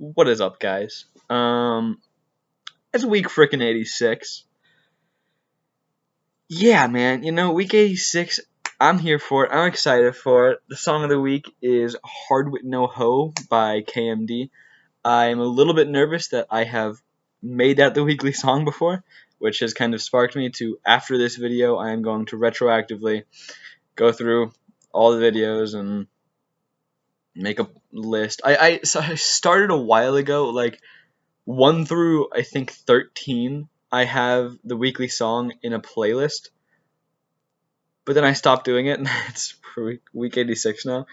What is up, guys? It's week frickin' 86. Yeah, man, week 86, I'm here for it. I'm excited for it. The song of the week is Hard With No Ho by KMD. I'm a little bit nervous that I have made that the weekly song before, which has kind of sparked me to, after this video, I am going to retroactively go through all the videos and make a list. So I started a while ago, like 1 through I think 13, I have the weekly song in a playlist, but then I stopped doing it, and it's for week 86 now.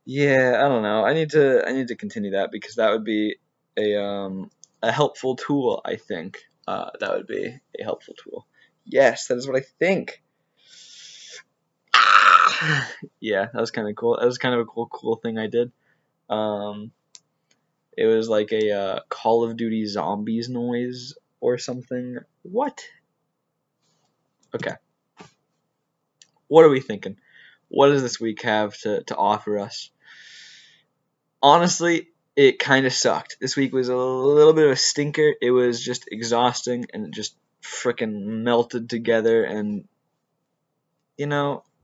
Yeah, I don't know. I need to continue that because that would be a helpful tool. I think that would be a helpful tool. Yes, that is what I think. Yeah, that was kind of cool. That was kind of a cool thing I did. It was like a Call of Duty Zombies noise or something. What? Okay. What are we thinking? What does this week have to offer us? Honestly, it kind of sucked. This week was a little bit of a stinker. It was just exhausting and it just frickin' melted together. And,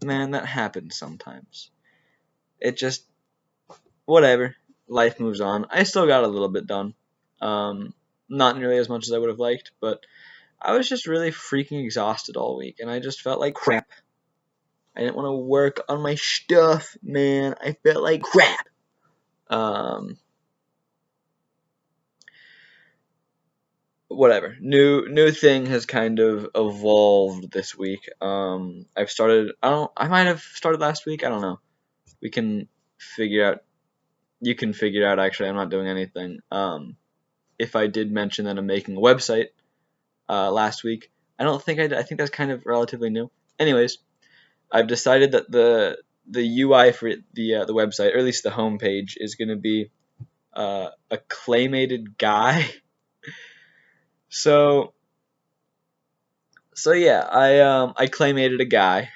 man, that happens sometimes. It just, whatever. Life moves on. I still got a little bit done. Not nearly as much as I would have liked, but I was just really freaking exhausted all week, and I just felt like crap. I didn't want to work on my stuff, man. I felt like crap. Whatever. New thing has kind of evolved this week. I've started. I might have started last week. I don't know. We can figure out. You can figure out. Actually, I'm not doing anything. If I did mention that I'm making a website last week, I don't think I did. I think that's kind of relatively new. Anyways, I've decided that the UI for the website, or at least the homepage, is going to be a claymated guy. So yeah, I claymated a guy,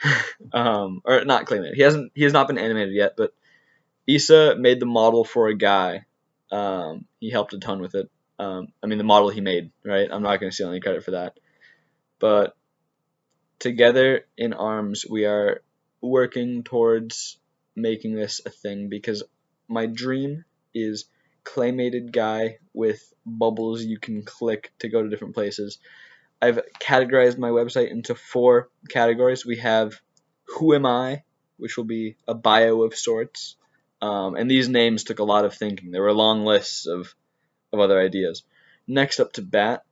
or not claymated. He has not been animated yet, but Issa made the model for a guy. He helped a ton with it. The model he made, right? I'm not going to steal any credit for that. But together in arms, we are working towards making this a thing because my dream is claymated guy with bubbles you can click to go to different places. I've categorized my website into 4 categories. We have Who Am I, which will be a bio of sorts. And these names took a lot of thinking. There were long lists of other ideas. Next up to bat,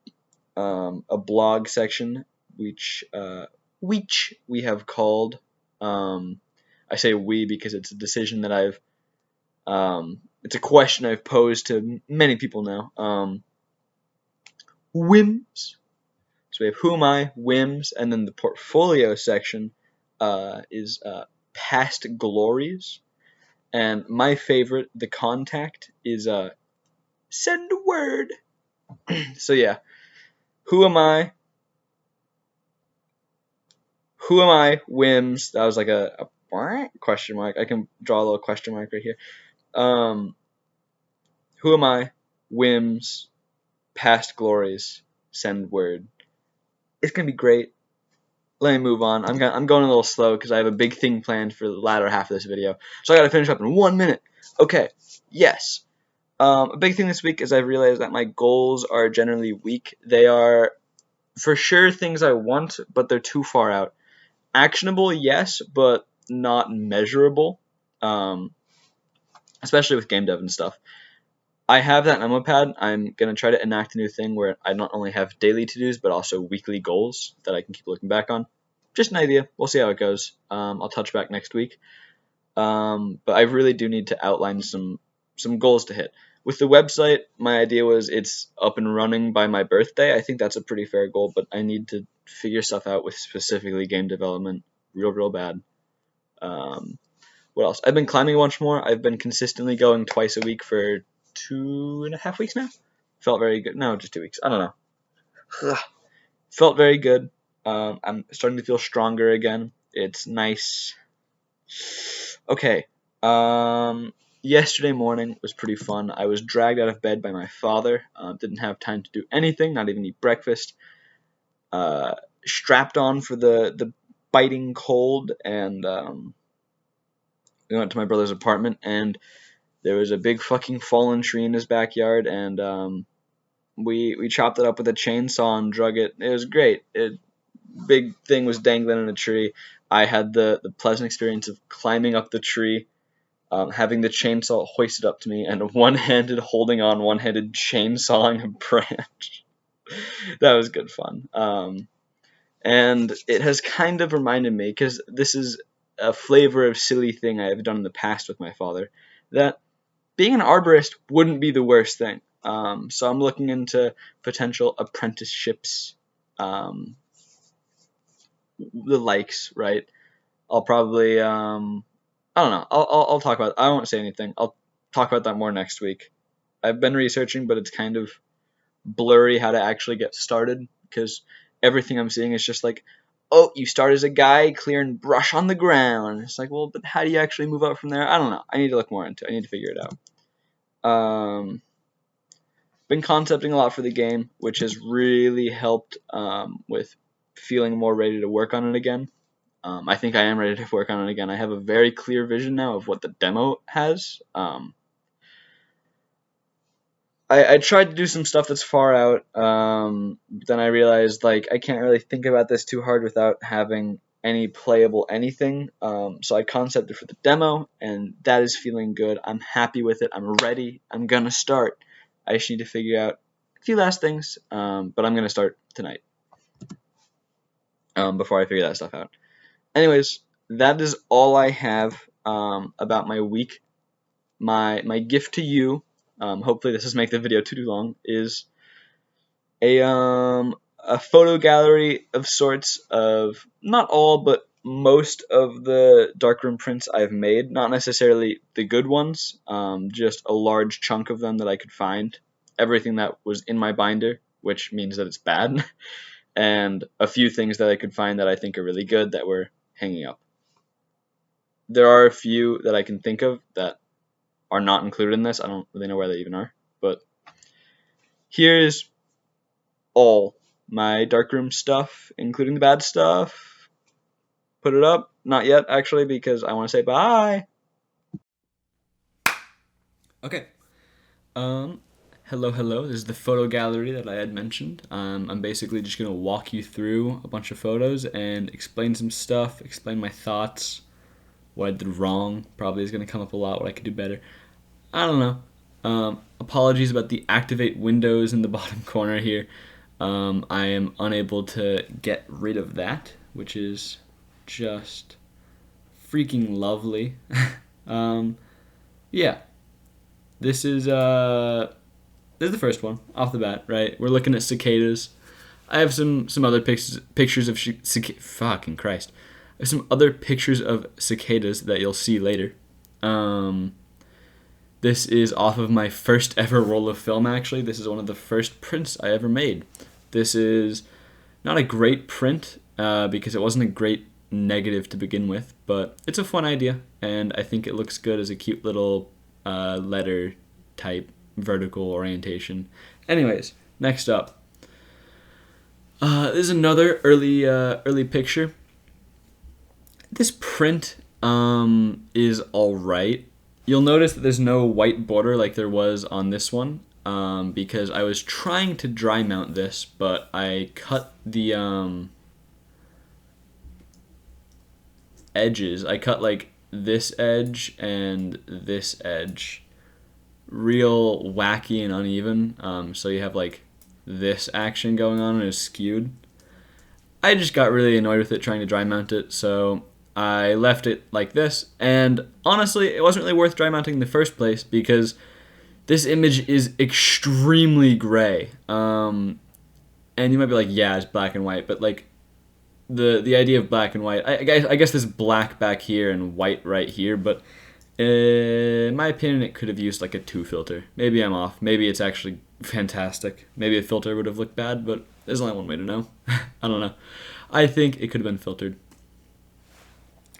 a blog section, which we have called, I say we because it's a decision that it's a question I've posed to many people now. Whims. So we have Who Am I, Whims, and then the portfolio section is Past Glories. And my favorite, the contact, is Send Word. So yeah, Who Am I, Whims. That was like a question mark. I can draw a little question mark right here. Who Am I, Whims, Past Glories, Send Word. It's gonna be great. Let me move on. I'm going a little slow because I have a big thing planned for the latter half of this video. So I gotta finish up in 1 minute. Okay. Yes. A big thing this week is I've realized that my goals are generally weak. They are for sure things I want, but they're too far out. Actionable, yes, but not measurable. Especially with game dev and stuff. I have that memo pad. I'm going to try to enact a new thing where I not only have daily to-dos, but also weekly goals that I can keep looking back on. Just an idea. We'll see how it goes. I'll touch back next week. But I really do need to outline some goals to hit. With the website, my idea was it's up and running by my birthday. I think that's a pretty fair goal, but I need to figure stuff out with specifically game development real bad. What else? I've been climbing a bunch more. I've been consistently going twice a week for 2.5 weeks now. Felt very good. No, just 2 weeks. I don't know. Felt very good. I'm starting to feel stronger again. It's nice. Okay. yesterday morning was pretty fun. I was dragged out of bed by my father. Didn't have time to do anything, not even eat breakfast. Uh, Strapped on for the biting cold, and we went to my brother's apartment, and there was a big fucking fallen tree in his backyard, and we chopped it up with a chainsaw and drug it. It was great. Big thing was dangling in a tree. I had the pleasant experience of climbing up the tree, having the chainsaw hoisted up to me, and one-handed holding on, one-handed chainsawing a branch. That was good fun. And it has kind of reminded me, because this is a flavor of silly thing I have done in the past with my father, that being an arborist wouldn't be the worst thing. So I'm looking into potential apprenticeships, the likes, right? I'll probably, I don't know. I'll talk about it. I won't say anything. I'll talk about that more next week. I've been researching, but it's kind of blurry how to actually get started, because everything I'm seeing is just like, oh, you start as a guy clearing brush on the ground. It's like, well, but how do you actually move up from there? I don't know. I need to look more into it. I need to figure it out. Been concepting a lot for the game, which has really helped with feeling more ready to work on it again. I think I am ready to work on it again. I have a very clear vision now of what the demo has. I tried to do some stuff that's far out, but then I realized like I can't really think about this too hard without having any playable anything. So I concepted for the demo, and that is feeling good. I'm happy with it. I'm ready. I'm gonna start. I just need to figure out a few last things, but I'm gonna start tonight. Before I figure that stuff out. Anyways, that is all I have about my week. My gift to you, hopefully this doesn't make the video too long, is a photo gallery of sorts of not all but most of the darkroom prints I've made. Not necessarily the good ones, just a large chunk of them that I could find. Everything that was in my binder, which means that it's bad, and a few things that I could find that I think are really good that were hanging up. There are a few that I can think of that are not included in this. I don't really know where they even are, but here's all my darkroom stuff, including the bad stuff. Put it up. Not yet, actually, because I want to say bye. Okay. Hello. This is the photo gallery that I had mentioned. I'm basically just going to walk you through a bunch of photos and explain some stuff, explain my thoughts, what I did wrong. Probably is going to come up a lot, what I could do better. I don't know. Apologies about the activate windows in the bottom corner here. I am unable to get rid of that, which is just freaking lovely. Yeah. This is the first one off the bat, right? We're looking at cicadas. I have some other pictures of fucking Christ. I have some other pictures of cicadas that you'll see later. This is off of my first ever roll of film, actually. This is one of the first prints I ever made. This is not a great print because it wasn't a great negative to begin with, but it's a fun idea, and I think it looks good as a cute little letter type vertical orientation. Anyways, next up. This is another early picture. This print is alright. You'll notice that there's no white border like there was on this one, because I was trying to dry mount this, but I cut the edges. I cut like this edge and this edge real wacky and uneven, so you have like this action going on and it's skewed. I just got really annoyed with it trying to dry mount it, so I left it like this, and honestly, it wasn't really worth dry mounting in the first place because this image is extremely gray. And you might be like, yeah, it's black and white, but like the idea of black and white, I guess there's black back here and white right here, but in my opinion, it could have used like a 2 filter. Maybe I'm off. Maybe it's actually fantastic. Maybe a filter would have looked bad, but there's only one way to know. I don't know. I think it could have been filtered.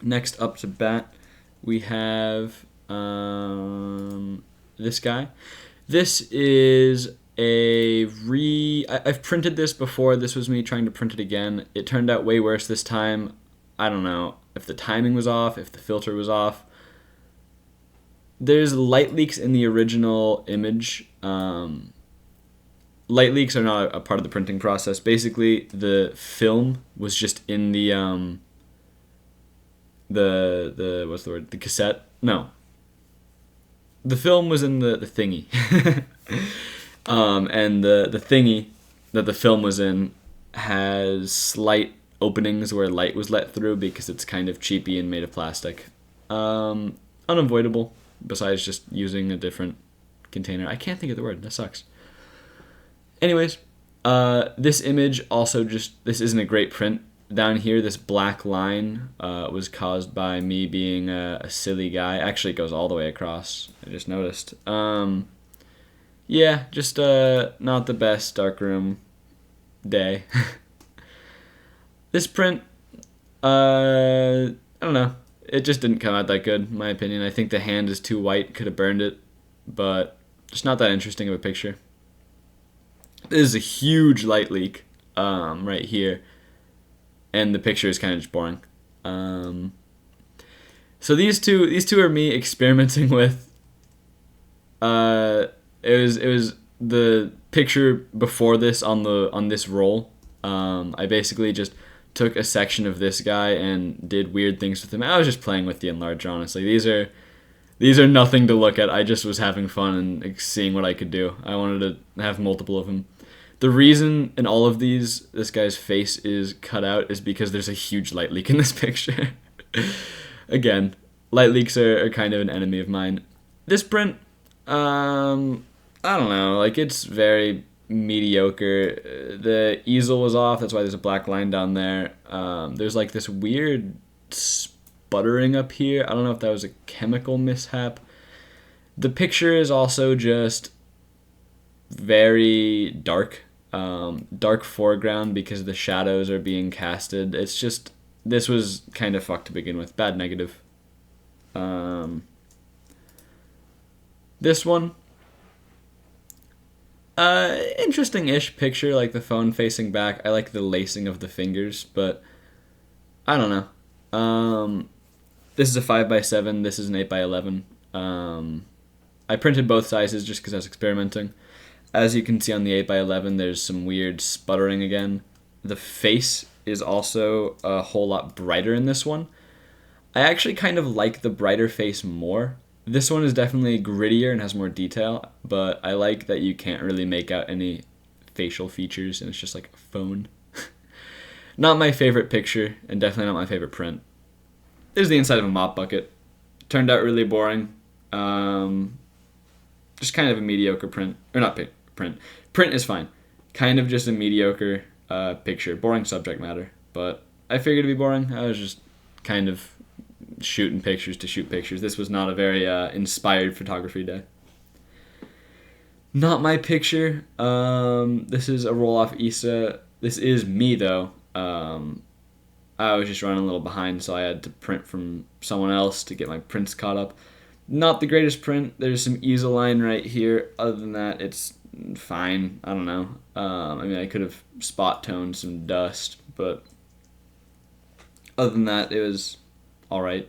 Next up to bat, we have This guy. This is I've printed this before. This was me trying to print it again. It turned out way worse this time. I don't know if the timing was off, if the filter was off. There's light leaks in the original image. Light leaks are not a part of the printing process. Basically, the film was just in the what's the word? The cassette? No. The film was in the thingy. And the thingy that the film was in has slight openings where light was let through because it's kind of cheapy and made of plastic. Unavoidable, besides just using a different container. I can't think of the word. That sucks. Anyways, this image also this isn't a great print. Down here, this black line was caused by me being a silly guy. Actually, it goes all the way across. I just noticed. Yeah, just not the best darkroom day. This print, I don't know. It just didn't come out that good, in my opinion. I think the hand is too white. Could have burned it, but just not that interesting of a picture. This is a huge light leak right here, and the picture is kind of just boring. So these two are me experimenting with. It was the picture before this on this roll. I basically just took a section of this guy and did weird things with him. I was just playing with the enlarger, honestly. These are nothing to look at. I just was having fun and seeing what I could do. I wanted to have multiple of them. The reason in all of these this guy's face is cut out is because there's a huge light leak in this picture. Again, light leaks are kind of an enemy of mine. This print, I don't know, like it's very mediocre. The easel was off, that's why there's a black line down there. There's like this weird sputtering up here. I don't know if that was a chemical mishap. The picture is also just very dark. Dark foreground because the shadows are being casted. It's just, this was kind of fucked to begin with. Bad negative. This one, interesting-ish picture, like the phone facing back. I like the lacing of the fingers, but I don't know. This is a 5x7. This is an 8x11. I printed both sizes just because I was experimenting. As you can see on the 8x11, there's some weird sputtering again. The face is also a whole lot brighter in this one. I actually kind of like the brighter face more. This one is definitely grittier and has more detail, but I like that you can't really make out any facial features and it's just like a phone. Not my favorite picture, and definitely not my favorite print. This is the inside of a mop bucket. Turned out really boring. Just kind of a mediocre print. Or not print. Print is fine. Kind of just a mediocre picture. Boring subject matter. But I figured it'd be boring. I was just kind of shooting pictures to shoot pictures. This was not a very inspired photography day. Not my picture. This is a roll-off Issa. This is me, though. I was just running a little behind, so I had to print from someone else to get my prints caught up. Not the greatest print. There's some easel line right here. Other than that, it's fine. I don't know. I mean, I could have spot toned some dust, but other than that, it was all right.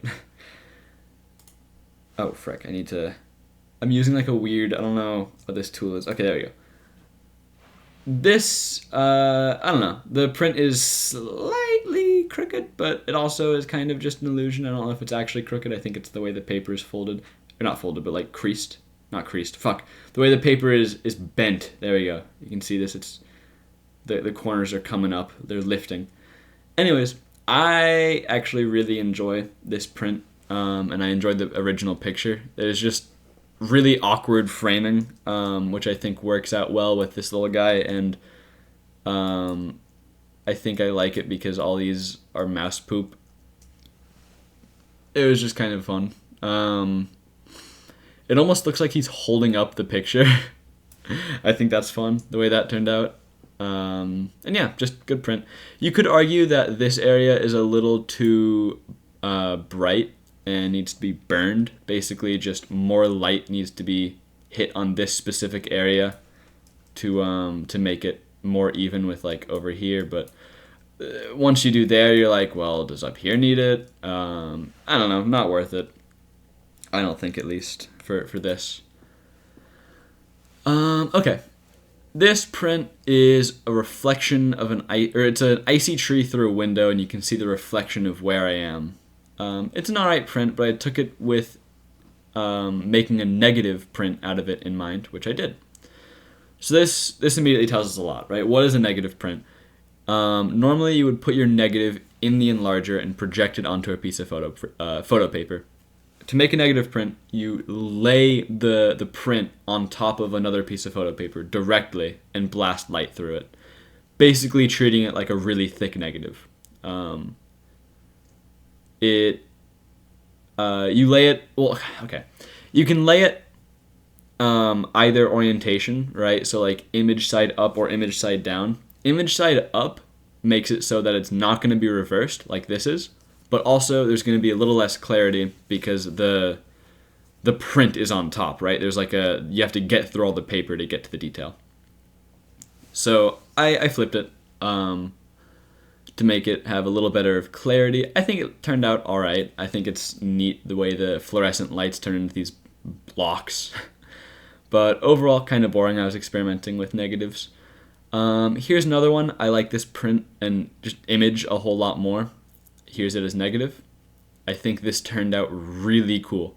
Oh, frick. I'm using like a weird, I don't know what this tool is. Okay, there we go. This, I don't know. The print is slightly crooked, but it also is kind of just an illusion. I don't know if it's actually crooked. I think it's the way the paper is folded. Or not folded, but like creased. Not creased. Fuck. The way the paper is bent. There we go. You can see this. It's the corners are coming up. They're lifting. Anyways, I actually really enjoy this print, and I enjoyed the original picture. There's just really awkward framing, which I think works out well with this little guy, and I think I like it because all these are mouse poop. It was just kind of fun. It almost looks like he's holding up the picture. I think that's fun, the way that turned out. And yeah, just good print. You could argue that this area is a little too bright. and needs to be burned. Basically, just more light needs to be hit on this specific area to make it more even with like over here. But once you do there, you're like, well, does up here need it? I don't know, not worth it. I don't think, at least for this. Okay. This print is a reflection of it's an icy tree through a window, and you can see the reflection of where I am. It's an alright print, but I took it with making a negative print out of it in mind, which I did. So this immediately tells us a lot, right? What is a negative print? Normally, you would put your negative in the enlarger and project it onto a piece of photo paper. To make a negative print, you lay the print on top of another piece of photo paper directly and blast light through it, basically treating it like a really thick negative. You lay it, well, okay. You can lay it either orientation, right? So like image side up or image side down. Image side up makes it so that it's not going to be reversed like this is, but also there's going to be a little less clarity because the print is on top, right? There's like you have to get through all the paper to get to the detail. So I flipped it to make it have a little better of clarity. I think it turned out all right. I think it's neat the way the fluorescent lights turn into these blocks. But overall, kind of boring. I was experimenting with negatives. Here's another one. I like this print and just image a whole lot more. Here's it as negative. I think this turned out really cool.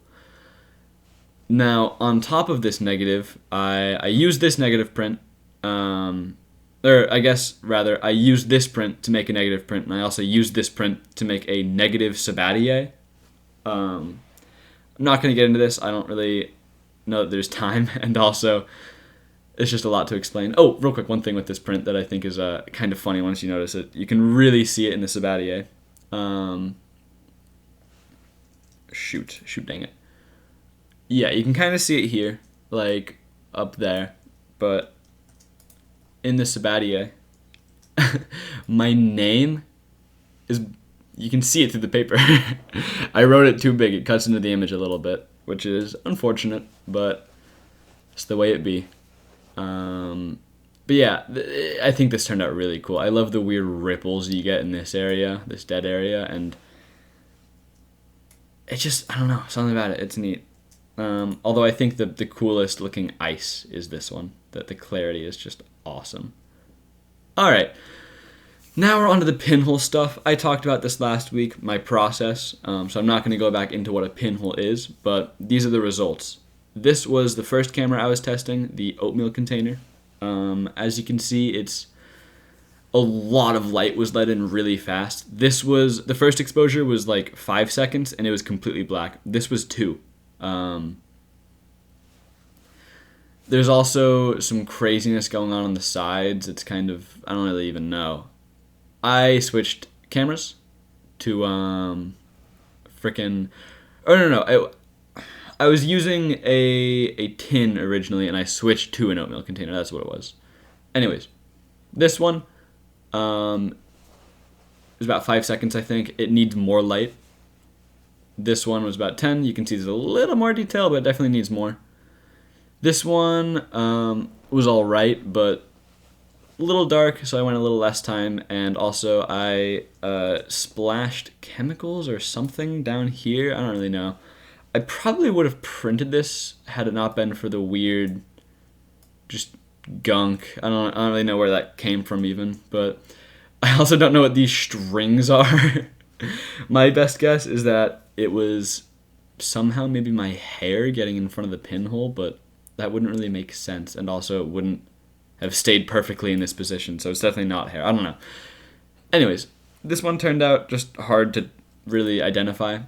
Now, on top of this negative, I used this negative print. I used this print to make a negative print, and I also used this print to make a negative Sabatier. I'm not going to get into this. I don't really know that there's time, and also it's just a lot to explain. Oh, real quick, one thing with this print that I think is kind of funny once you notice it. You can really see it in the Sabatier. Shoot, dang it. Yeah, you can kind of see it here, like up there, but in the Sabatier, my name is, you can see it through the paper. I wrote it too big. It cuts into the image a little bit, which is unfortunate, but it's the way it be. But yeah, I think this turned out really cool. I love the weird ripples you get in this area, this dead area, and it just, I don't know, something about it. It's neat. Although I think the coolest looking ice is this one. That the clarity is just awesome. All right, now we're on to the pinhole stuff. I talked about this last week, my process, so I'm not going to go back into what a pinhole is, but these are the results. This was the first camera I was testing, the oatmeal container. As you can see, it's a lot of light was let in really fast. This was, the first exposure was like 5 seconds, and it was completely black. This was 2. There's also some craziness going on the sides. It's kind of, I don't really even know. I switched cameras to I was using a tin originally, and I switched to an oatmeal container. That's what it was. Anyways, this one is about 5 seconds, I think. It needs more light. This one was about 10. You can see there's a little more detail, but it definitely needs more. This one was all right, but a little dark, so I went a little less time. And also, I splashed chemicals or something down here. I don't really know. I probably would have printed this had it not been for the weird, just gunk. I don't really know where that came from even, but I also don't know what these strings are. My best guess is that it was somehow maybe my hair getting in front of the pinhole, but that wouldn't really make sense, and also it wouldn't have stayed perfectly in this position, so it's definitely not hair. I don't know. Anyways, this one turned out just hard to really identify.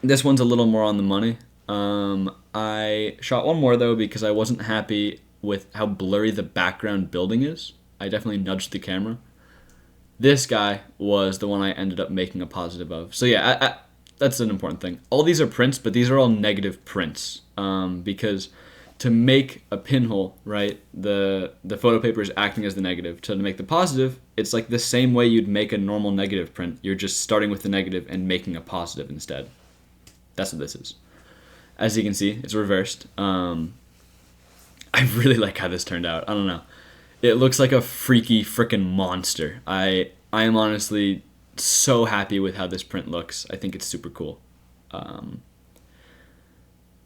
This one's a little more on the money. I shot one more, though, because I wasn't happy with how blurry the background building is. I definitely nudged the camera. This guy was the one I ended up making a positive of. So yeah, that's an important thing. All these are prints, but these are all negative prints. Because to make a pinhole, right, the photo paper is acting as the negative. So to make the positive, it's like the same way you'd make a normal negative print. You're just starting with the negative and making a positive instead. That's what this is. As you can see, it's reversed. I really like how this turned out. I don't know. It looks like a freaky freaking monster. I am honestly so happy with how this print looks. I think it's super cool.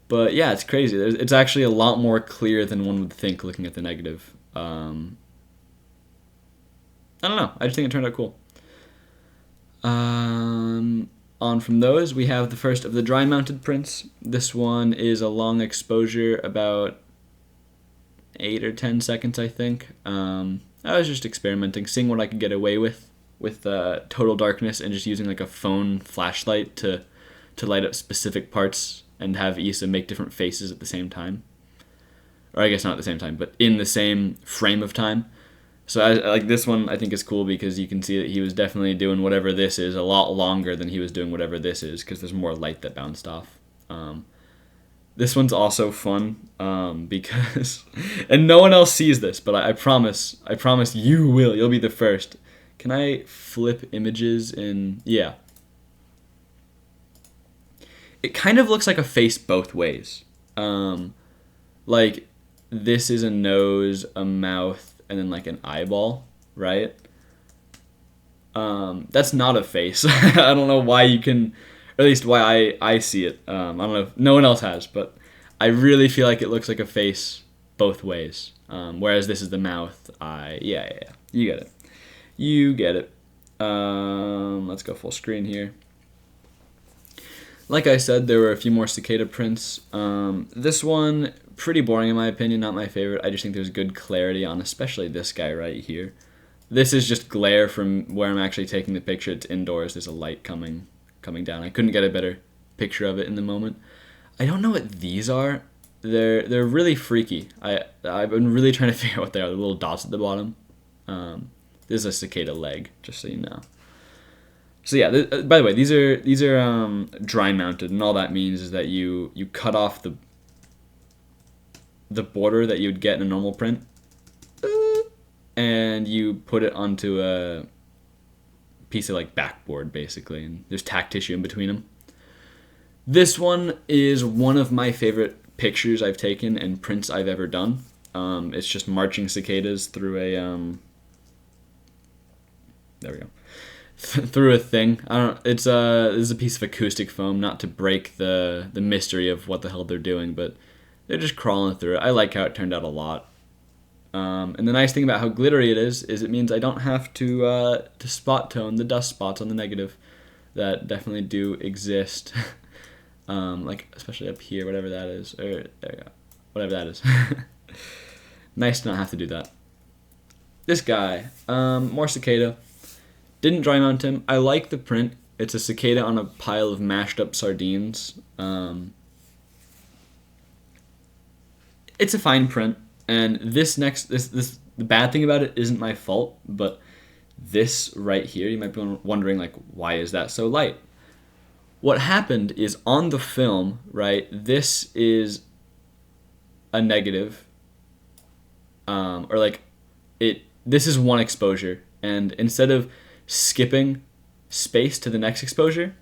But yeah, it's crazy. It's actually a lot more clear than one would think looking at the negative. I don't know. I just think it turned out cool. On from those, we have the first of the dry mounted prints. This one is a long exposure, about 8 or 10 seconds, I think. I was just experimenting, seeing what I could get away with total darkness and just using like a phone flashlight to light up specific parts and have Issa make different faces at the same time. Or I guess not at the same time, but in the same frame of time. So like this one I think is cool because you can see that he was definitely doing whatever this is a lot longer than he was doing whatever this is because there's more light that bounced off. This one's also fun because, and no one else sees this, but I promise you will. You'll be the first. Can I flip images in? Yeah. It kind of looks like a face both ways. Like this is a nose, a mouth, and then like an eyeball, right? That's not a face. I don't know why you can, or at least why I see it. I don't know if no one else has, but I really feel like it looks like a face both ways. Whereas this is the mouth, eye. Yeah. You get it. You get it. Let's go full screen here. Like I said, there were a few more cicada prints. This one, pretty boring in my opinion, not my favorite. I just think there's good clarity on especially this guy right here. This is just glare from where I'm actually taking the picture. It's indoors. There's a light coming down. I couldn't get a better picture of it in the moment. I don't know what these are. They're really freaky. I've been really trying to figure out what they are. The little dots at the bottom. This is a cicada leg, just so you know. So yeah, by the way, these are dry mounted, and all that means is that you cut off the border that you would get in a normal print, and you put it onto a piece of like backboard basically, and there's tack tissue in between them. This one is one of my favorite pictures I've taken and prints I've ever done. It's just marching cicadas through a there we go. Through a thing. I don't. This is a piece of acoustic foam, not to break the mystery of what the hell they're doing, but they're just crawling through it. I like how it turned out a lot. And the nice thing about how glittery it is it means I don't have to spot tone the dust spots on the negative that definitely do exist. Like especially up here, whatever that is, or there we go, whatever that is. Nice to not have to do that. This guy, more cicada. Didn't dry mount him. I like the print. It's a cicada on a pile of mashed up sardines. It's a fine print, and this the bad thing about it isn't my fault, but this right here, you might be wondering like, why is that so light? What happened is on the film, right? This is a negative, or like it. This is one exposure, and instead of skipping space to the next exposure,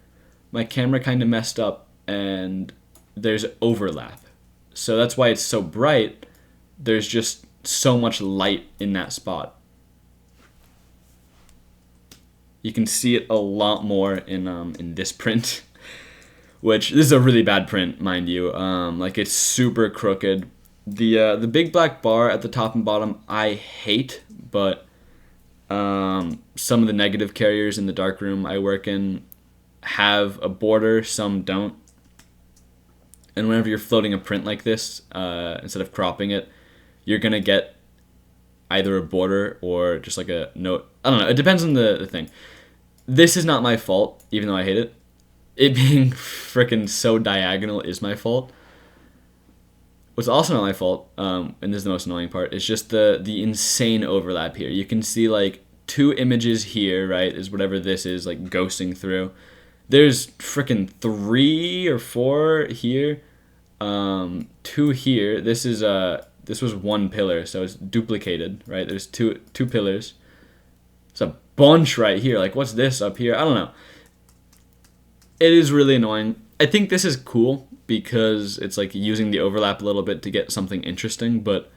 my camera kind of messed up and there's overlap. So that's why it's so bright. There's just so much light in that spot. You can see it a lot more in this print, which this is a really bad print, mind you. Like it's super crooked. The big black bar at the top and bottom I hate, but some of the negative carriers in the darkroom I work in have a border, some don't. And whenever you're floating a print like this, instead of cropping it, you're going to get either a border or just like a note. I don't know. It depends on the thing. This is not my fault, even though I hate it. It being freaking so diagonal is my fault. What's also not my fault, and this is the most annoying part, is just the insane overlap here. You can see like 2 images here, right, is whatever this is, like ghosting through. There's freaking 3 or 4 here, 2 here. This was 1 pillar, so it's duplicated, right? There's two pillars. It's a bunch right here. Like, what's this up here? I don't know. It is really annoying. I think this is cool because it's like using the overlap a little bit to get something interesting, but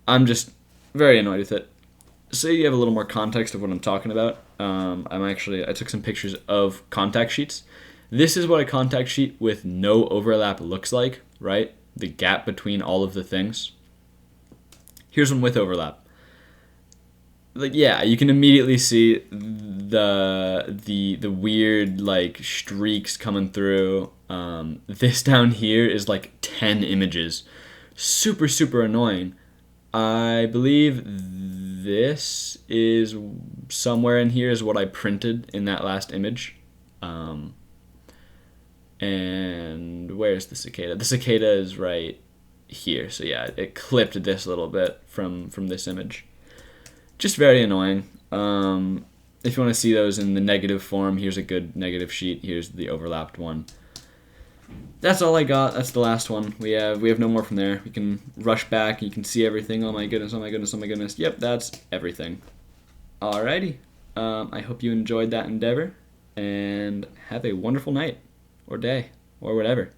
I'm just very annoyed with it. So you have a little more context of what I'm talking about. I took some pictures of contact sheets. This is what a contact sheet with no overlap looks like, right? The gap between all of the things. Here's one with overlap. Like, yeah, you can immediately see the weird like streaks coming through. This down here is like 10 images, super super annoying. I believe this is somewhere in here is what I printed in that last image. And where's the cicada? The cicada is right here. So yeah, it clipped this little bit from this image. Just very annoying. If you want to see those in the negative form, here's a good negative sheet. Here's the overlapped one. That's all I got. That's the last one. We have no more from there. We can rush back. You can see everything. Oh my goodness, oh my goodness, oh my goodness. Yep, that's everything. Alrighty. I hope you enjoyed that endeavor, and have a wonderful night, or day, or whatever.